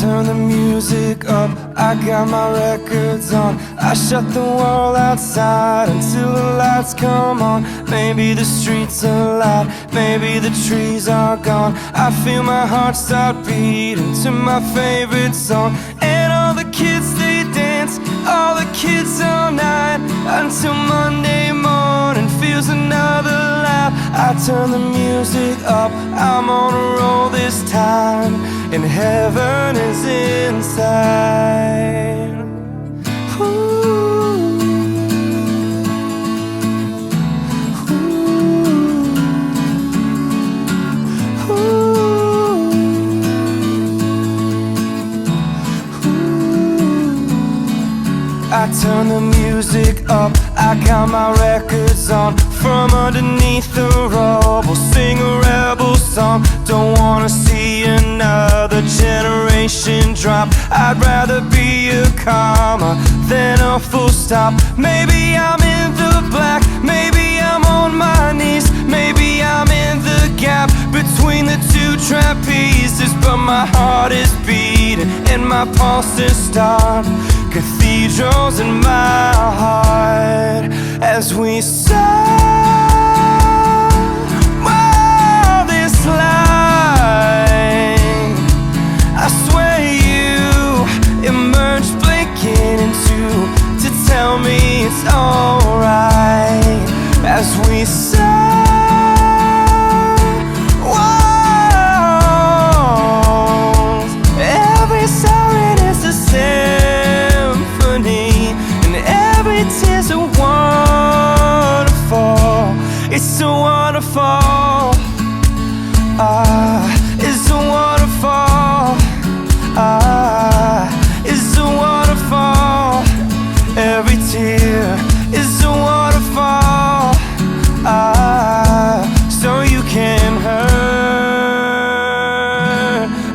turn the music up, I got my records on. I shut the world outside until the lights come on. Maybe the streets are alive, maybe the trees are gone. I feel my heart start beating to my favorite song. And all the kids, they dance, all the kids all night, until Monday morning feels another laugh. I turn the music up, I'm on a roll this time, and heaven is inside. I turn the music up, I got my records on. From underneath the rubble, sing a rebel song. Don't wanna see another generation drop. I'd rather be a comma than a full stop. Maybe I'm in the black, maybe I'm on my knees, maybe I'm in the gap between the two trapezes. But my heart is beating and my pulse is start. Cathedrals in my heart as we soar this line. I swear you emerged blinking into to tell me it's alright as we soar. Every siren is the same. Tears a waterfall. It's a waterfall. It's a waterfall. It's a waterfall. Every tear is a waterfall. So you can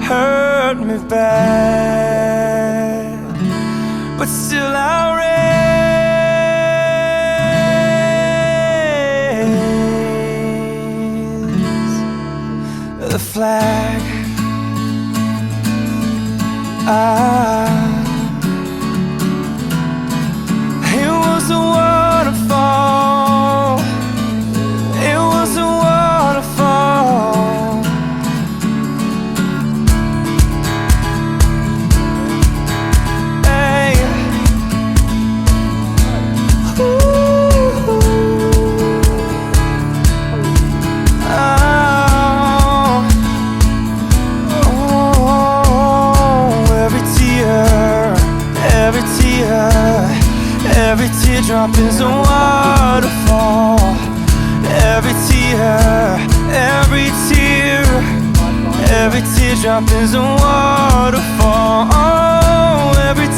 hurt me bad, but still I'll the flag. It was a waterfall. It was a waterfall. Hey. Every teardrop is a waterfall. Every teardrop is a waterfall. Oh, every